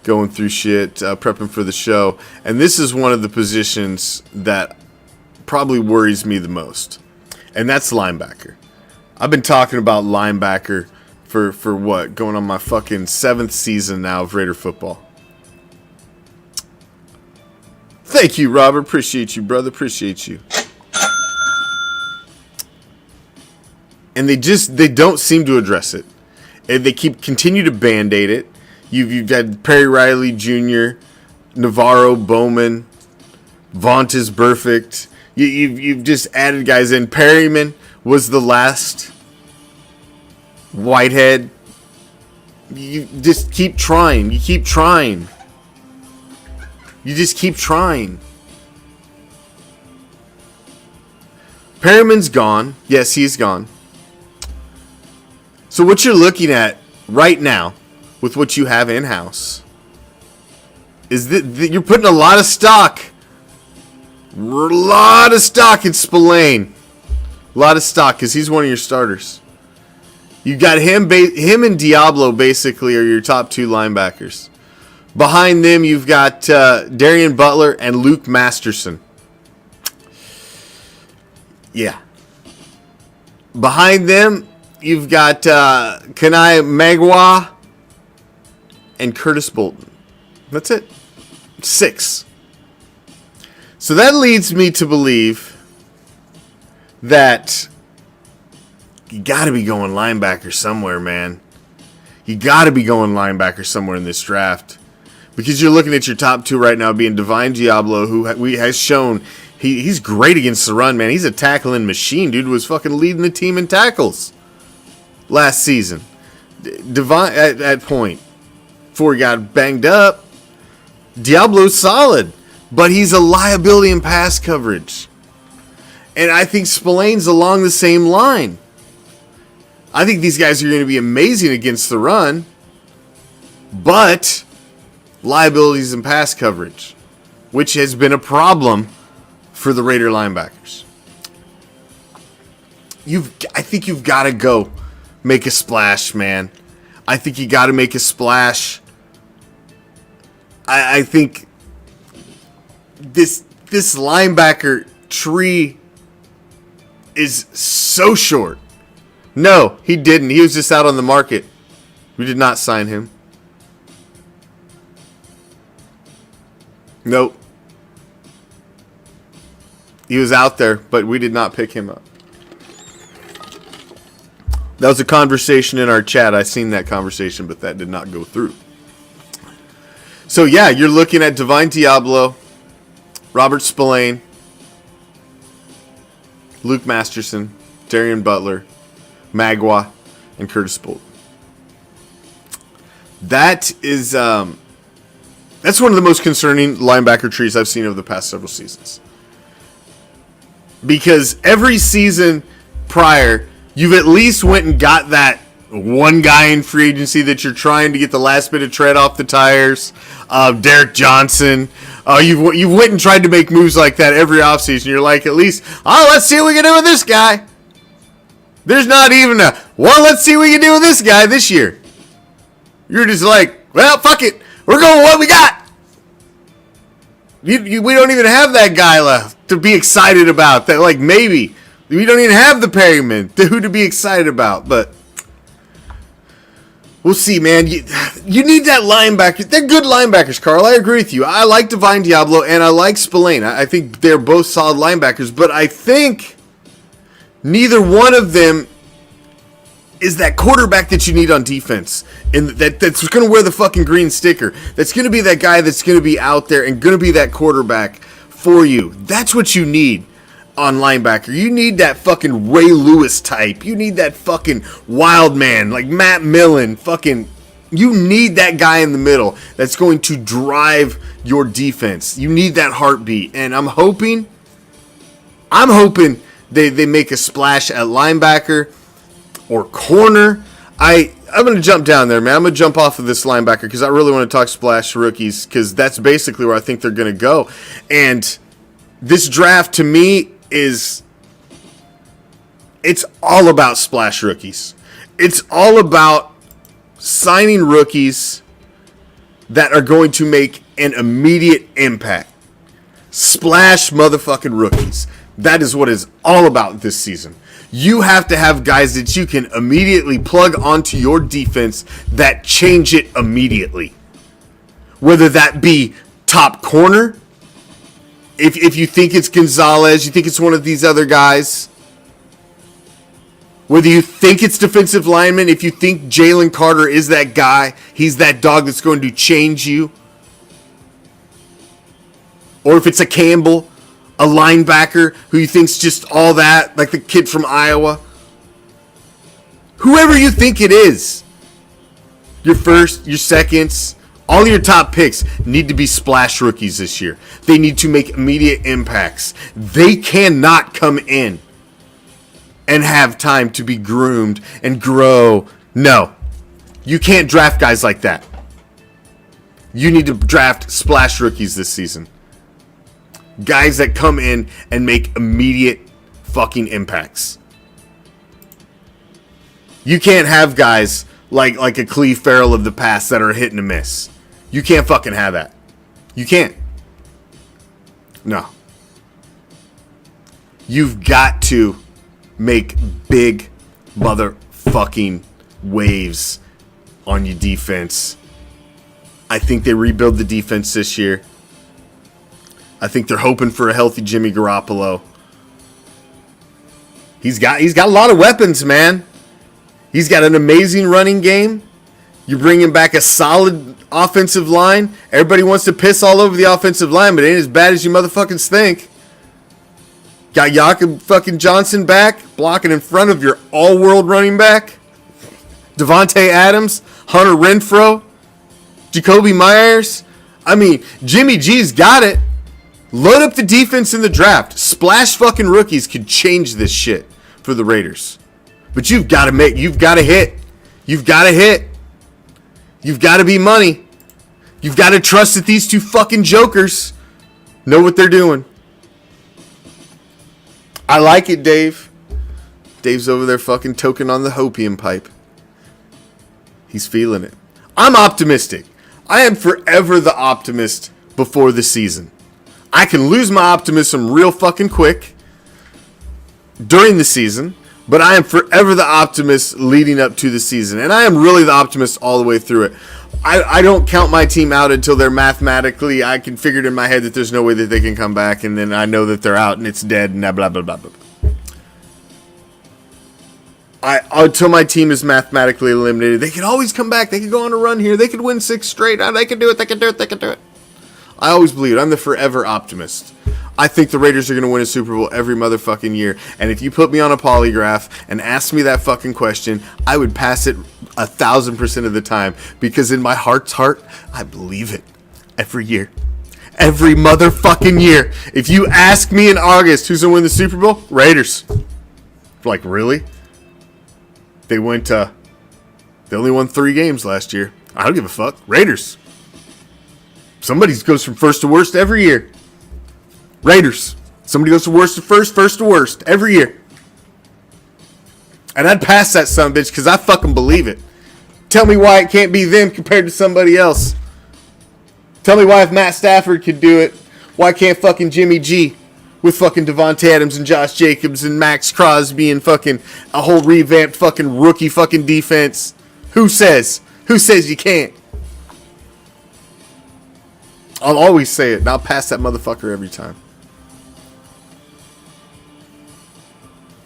going through shit, prepping for the show, and this is one of the positions that probably worries me the most, and that's linebacker. I've been talking about linebacker for what, going on my fucking 7th season now of Raider football. Thank you, Robert. Appreciate you, brother. Appreciate you. And they don't seem to address it. And they continue to band-aid it. You've had Perry Riley Jr., Navarro Bowman, Vontaze Burfict. You've just added guys in. Perryman was the last. Whitehead. You just keep trying. You keep trying. You just keep trying. Perryman's gone. Yes, he's gone. So what you're looking at right now with what you have in-house is that you're putting a lot of stock in Spillane. A lot of stock because he's one of your starters. You got him and Diablo basically are your top 2 linebackers. Behind them, you've got Darian Butler and Luke Masterson. Yeah. Behind them, you've got Kanai Magwa and Curtis Bolton. That's it. 6. So that leads me to believe that you got to be going linebacker somewhere, man. You got to be going linebacker somewhere in this draft. Because you're looking at your top 2 right now being Divine Diablo, who has shown he's great against the run, man. He's a tackling machine, dude. Was fucking leading the team in tackles last season. Divine at point before he got banged up. Diablo's solid, but he's a liability in pass coverage. And I think Spillane's along the same line. I think these guys are going to be amazing against the run, but liabilities in pass coverage, which has been a problem for the Raider linebackers. I think you've got to go make a splash, man. I think you got to make a splash. I think this linebacker tree is so short. No, he didn't. He was just out on the market. We did not sign him. Nope. He was out there, but we did not pick him up. That was a conversation in our chat. I seen that conversation, but that did not go through. So, yeah, you're looking at Divine Diablo, Robert Spillane, Luke Masterson, Darian Butler, Magua, and Curtis Bolt. That is, that's one of the most concerning linebacker trees I've seen over the past several seasons. Because every season prior, you've at least went and got that one guy in free agency that you're trying to get the last bit of tread off the tires. Derek Johnson. You went and tried to make moves like that every offseason. You're like, at least, let's see what we can do with this guy. There's not even let's see what we can do with this guy this year. You're just like, well, fuck it. We're going with what we got. We don't even have that guy left to be excited about. That, like, maybe. We don't even have the Perryman who to be excited about. But we'll see, man. You need that linebacker. They're good linebackers, Carl. I agree with you. I like Divine Diablo and I like Spillane. I think they're both solid linebackers. But I think neither one of them is that quarterback that you need on defense. And that's going to wear the fucking green sticker. That's going to be that guy that's going to be out there and going to be that quarterback for you. That's what you need on linebacker. You need that fucking Ray Lewis type. You need that fucking wild man like Matt Millen. You need that guy in the middle that's going to drive your defense. You need that heartbeat. And I'm hoping they make a splash at linebacker or corner. I'm going to jump down there, man. I'm going to jump off of this linebacker because I really want to talk splash rookies because that's basically where I think they're going to go. And this draft, to me, it's all about splash rookies. It's all about signing rookies that are going to make an immediate impact. Splash motherfucking rookies. That is what it's all about this season. You have to have guys that you can immediately plug onto your defense that change it immediately. Whether that be top corner, if you think it's Gonzalez, you think it's one of these other guys. Whether you think it's defensive lineman, if you think Jalen Carter is that guy, he's that dog that's going to change you. Or if it's a Campbell, a linebacker who you think's just all that, like the kid from Iowa. Whoever you think it is, your first, your seconds, all your top picks need to be splash rookies this year. They need to make immediate impacts. They cannot come in and have time to be groomed and grow. No, you can't draft guys like that. You need to draft splash rookies this season. Guys that come in and make immediate fucking impacts. You can't have guys like a Cleve Farrell of the past that are hit and a miss. You can't fucking have that. You can't. No. You've got to make big motherfucking waves on your defense. I think they rebuild the defense this year. I think they're hoping for a healthy Jimmy Garoppolo. He's got a lot of weapons, man. He's got an amazing running game. You're bringing back a solid offensive line. Everybody wants to piss all over the offensive line, but it ain't as bad as you motherfuckers think. Got Jakob fucking Johnson back, blocking in front of your all-world running back. Devontae Adams, Hunter Renfrow, Jacoby Myers. I mean, Jimmy G's got it. Load up the defense in the draft. Splash fucking rookies could change this shit for the Raiders. But you've got to hit. You've got to hit. You've got to be money. You've got to trust that these two fucking jokers know what they're doing. I like it, Dave. Dave's over there fucking toking on the hopium pipe. He's feeling it. I'm optimistic. I am forever the optimist before the season. I can lose my optimism real fucking quick during the season, but I am forever the optimist leading up to the season. And I am really the optimist all the way through it. I don't count my team out until they're mathematically, I can figure it in my head that there's no way that they can come back, and then I know that they're out and it's dead and blah, blah, blah, blah, blah. Until my team is mathematically eliminated, they could always come back. They could go on a run here. They could win 6 straight. They could do it. They could do it. They could do it. I always believe it. I'm the forever optimist. I think the Raiders are going to win a Super Bowl every motherfucking year. And if you put me on a polygraph and ask me that fucking question, I would pass it 1,000% of the time. Because in my heart's heart, I believe it. Every year. Every motherfucking year. If you ask me in August who's going to win the Super Bowl, Raiders. Like, really? They only won 3 games last year. I don't give a fuck. Raiders. Somebody goes from first to worst every year. Raiders. Somebody goes from worst to first to worst every year. And I'd pass that son of a bitch because I fucking believe it. Tell me why it can't be them compared to somebody else. Tell me why if Matt Stafford could do it, why can't fucking Jimmy G with fucking Devontae Adams and Josh Jacobs and Max Crosby and fucking a whole revamped fucking rookie fucking defense? Who says? Who says you can't? I'll always say it, and I'll pass that motherfucker every time.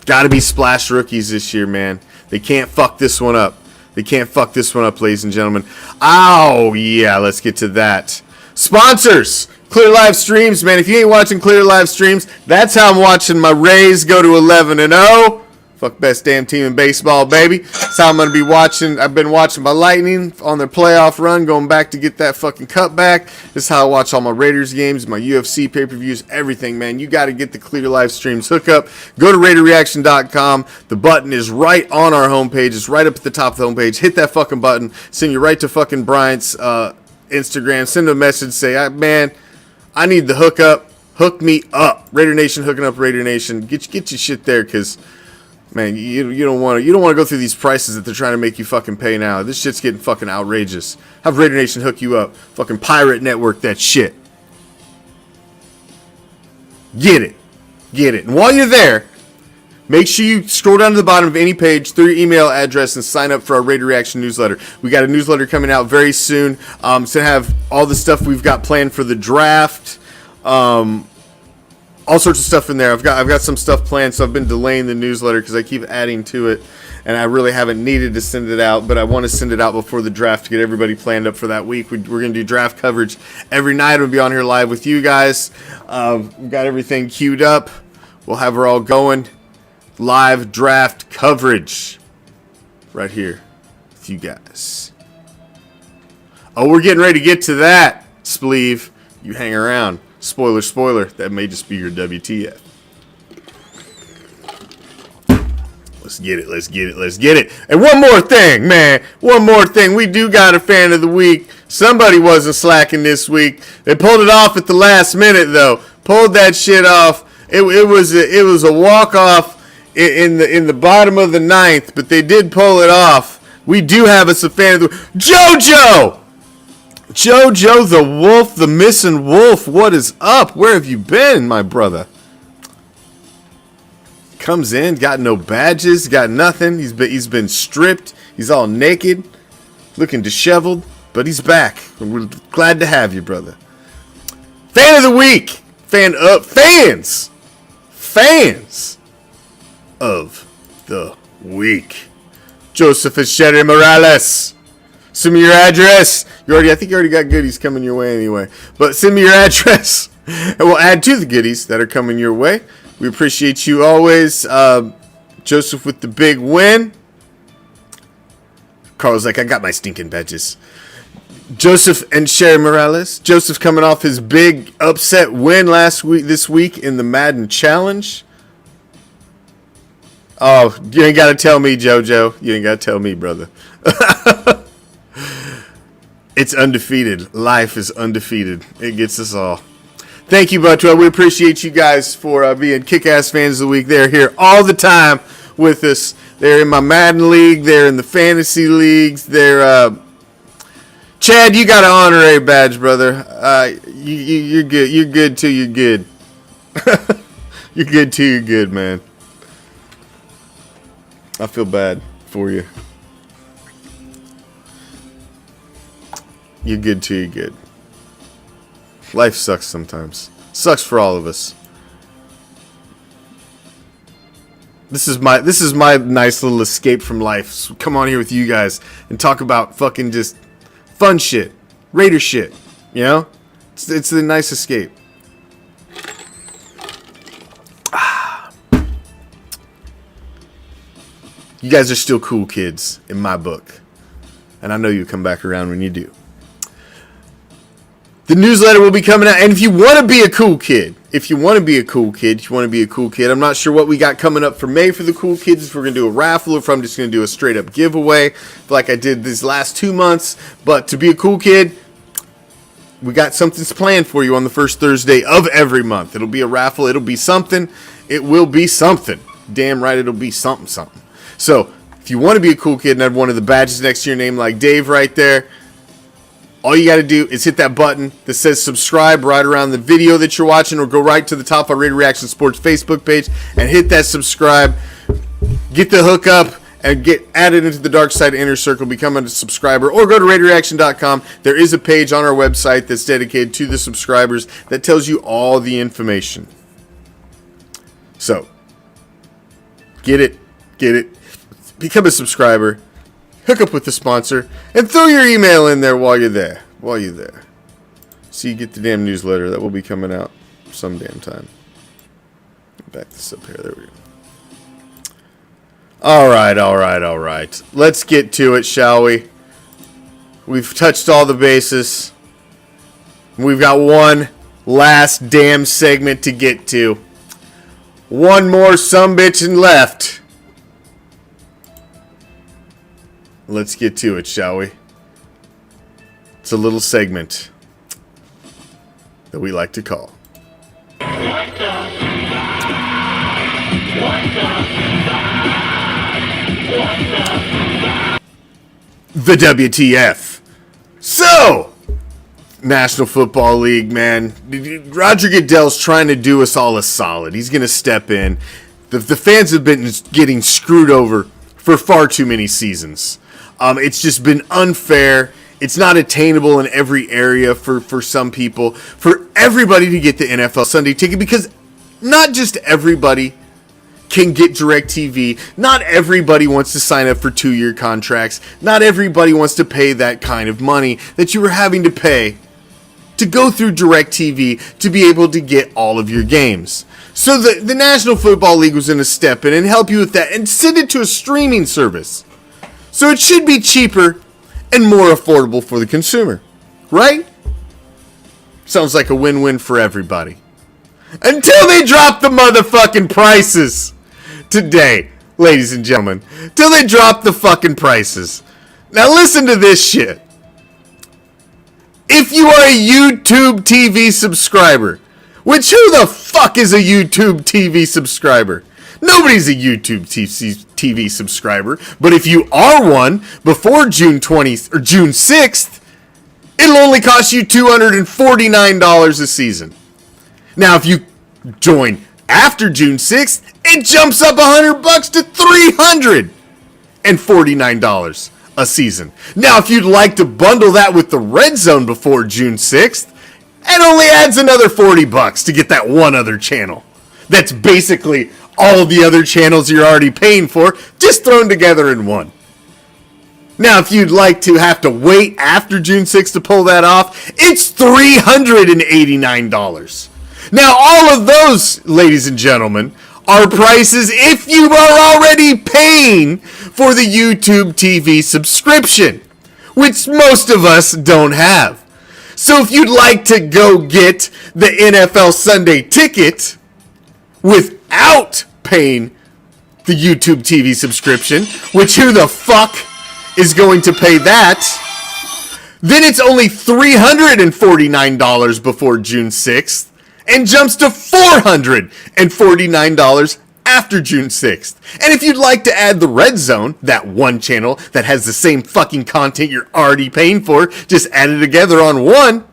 Gotta be splash rookies this year, man. They can't fuck this one up. They can't fuck this one up, ladies and gentlemen. Oh, yeah, let's get to that. Sponsors! Clear live streams, man. If you ain't watching Clear live streams, that's how I'm watching my Rays go to 11-0. Fuck best damn team in baseball, baby. That's how I'm going to be watching. I've been watching my Lightning on their playoff run, going back to get that fucking cut back. This is how I watch all my Raiders games, my UFC pay-per-views, everything, man. You got to get the Clear live streams hook up. Go to RaiderReaction.com. The button is right on our homepage. It's right up at the top of the homepage. Hit that fucking button. Send you right to fucking Bryant's Instagram. Send him a message. Say, man, I need the hookup. Hook me up. Raider Nation hooking up Raider Nation. Get your shit there, because man, you don't want to go through these prices that they're trying to make you fucking pay now. This shit's getting fucking outrageous. Have Raider Nation hook you up. Fucking pirate network that shit. Get it. Get it. And while you're there, make sure you scroll down to the bottom of any page through your email address and sign up for our Raider Reaction newsletter. We got a newsletter coming out very soon. To have all the stuff we've got planned for the draft. All sorts of stuff in there. I've got some stuff planned, so I've been delaying the newsletter because I keep adding to it, and I really haven't needed to send it out, but I want to send it out before the draft to get everybody planned up for that week. We're going to do draft coverage every night. We'll be on here live with you guys. We've got everything queued up. We'll have her all going. Live draft coverage right here with you guys. Oh, we're getting ready to get to that, Spleeve. You hang around. Spoiler, spoiler, that may just be your WTF. Let's get it, let's get it, let's get it. And one more thing, man. One more thing. We do got a fan of the week. Somebody wasn't slacking this week. They pulled it off at the last minute, though. Pulled that shit off. It was a walk-off in the bottom of the 9th, but they did pull it off. We do have us a fan of the week. JoJo! JoJo the Wolf, the missing wolf, what is up? Where have you been, my brother? Comes in, got no badges, got nothing. He's been stripped. He's all naked, looking disheveled, but he's back. And we're glad to have you, brother. Fan of the week. Fans of the week. Joseph and Sherry Morales. Send me your address. I think you already got goodies coming your way anyway. But send me your address, and we'll add to the goodies that are coming your way. We appreciate you always. Joseph with the big win. Carl's like, I got my stinking badges. Joseph and Sherry Morales. Joseph coming off his big upset win this week in the Madden Challenge. Oh, you ain't got to tell me, JoJo. You ain't got to tell me, brother. It's undefeated. Life is undefeated. It gets us all. Thank you, Butch. We appreciate you guys for being kick-ass fans of the week. They're here all the time with us. They're in my Madden league. They're in the fantasy leagues. They're Chad, you got an honorary badge, brother. You're good. You're good too. You're good. You're good too. You're good, man. I feel bad for you. You're good too, you're good. Life sucks sometimes. Sucks for all of us. This is my nice little escape from life. So come on here with you guys and talk about fucking just fun shit, Raider shit. You know, it's a nice escape. You guys are still cool kids in my book, and I know you'll come back around when you do. The newsletter will be coming out, and if you want to be a cool kid, I'm not sure what we got coming up for May for the cool kids, if we're going to do a raffle, or if I'm just going to do a straight up giveaway like I did these last 2 months. But to be a cool kid, we got something planned for you on the first Thursday of every month. It'll be a raffle. It'll be something. It will be something. Damn right it'll be something. So, if you want to be a cool kid and have one of the badges next to your name like Dave right there, all you got to do is hit that button that says subscribe right around the video that you're watching, or go right to the top of Raider Reaction Sports Facebook page and hit that subscribe. Get the hook up and get added into the dark side inner circle, become a subscriber, or go to RaiderReaction.com. There is a page on our website that's dedicated to the subscribers that tells you all the information. So, get it, become a subscriber, hook up with the sponsor, and throw your email in there while you're there. So you get the damn newsletter that will be coming out some damn time. Back this up here. There we go. All right. Let's get to it, shall we? We've touched all the bases. We've got one last damn segment to get to. One more sumbitchin' left. Let's get to it, shall we? It's a little segment that we like to call the WTF. So, National Football League, man. Roger Goodell's trying to do us all a solid. He's going to step in. The fans have been getting screwed over for far too many seasons. It's just been unfair. It's not attainable in every area for some people. For everybody to get the NFL Sunday ticket, because not just everybody can get DirecTV. Not everybody wants to sign up for 2-year contracts. Not everybody wants to pay that kind of money that you were having to pay to go through DirecTV to be able to get all of your games. So the National Football League was going to step in and help you with that and send it to a streaming service. So it should be cheaper and more affordable for the consumer, right? Sounds like a win-win for everybody. Until they drop the motherfucking prices today, ladies and gentlemen. Till they drop the fucking prices. Now listen to this shit. If you are a YouTube TV subscriber, which who the fuck is a YouTube TV subscriber? Nobody's a YouTube TV subscriber, but if you are one before June 20th or June 6th, it'll only cost you $249 a season. Now, if you join after June 6th, it jumps up $100 to $349 a season. Now, if you'd like to bundle that with the Red Zone before June 6th, it only adds another $40 to get that one other channel. That's basically all the other channels you're already paying for, just thrown together in one. Now, if you'd like to have to wait after June 6th to pull that off, it's $389. Now, all of those, ladies and gentlemen, are prices if you are already paying for the YouTube TV subscription, which most of us don't have. So if you'd like to go get the NFL Sunday ticket without paying the YouTube TV subscription, which who the fuck is going to pay that, then it's only $349 before June 6th and jumps to $449 after June 6th. And if you'd like to add the Red Zone, that one channel that has the same fucking content you're already paying for, just add it together on one,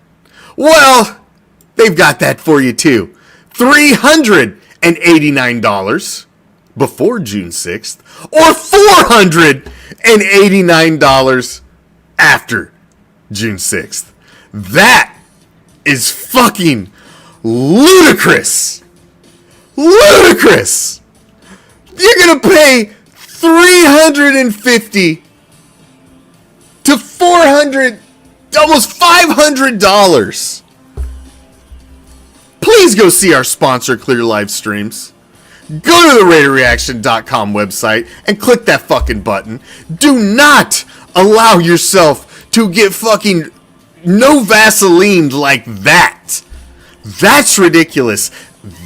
well, they've got that for you too. $389 before June 6th, or $489 after June 6th. That is fucking ludicrous. Ludicrous. You're going to pay $350 to $400, almost $500. Please go see our sponsor, Clear Live Streams. Go to the RaiderReaction.com website and click that fucking button. Do not allow yourself to get fucking no Vaseline like that. That's ridiculous.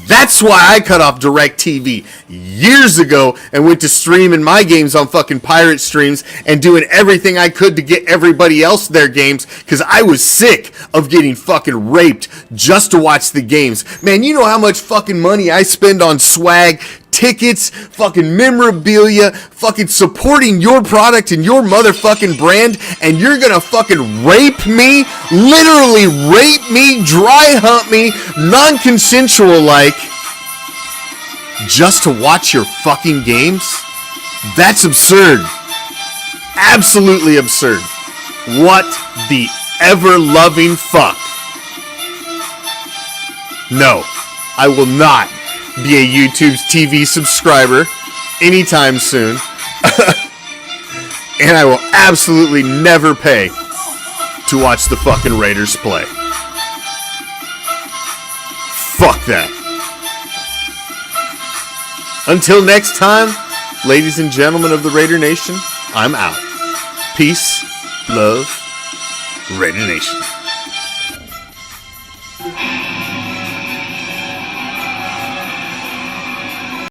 That's why I cut off DirecTV years ago and went to streaming my games on fucking pirate streams and doing everything I could to get everybody else their games because I was sick of getting fucking raped just to watch the games. Man, you know how much fucking money I spend on swag, tickets, fucking memorabilia, fucking supporting your product and your motherfucking brand, and you're gonna fucking rape me, literally rape me, dry hump me, non-consensual like, just to watch your fucking games? That's absurd. Absolutely absurd. What the ever-loving fuck? No, I will not be a YouTube's TV subscriber anytime soon. And I will absolutely never pay to watch the fucking Raiders play. Fuck that. Until next time, ladies and gentlemen of the Raider Nation, I'm out. Peace, love, Raider Nation.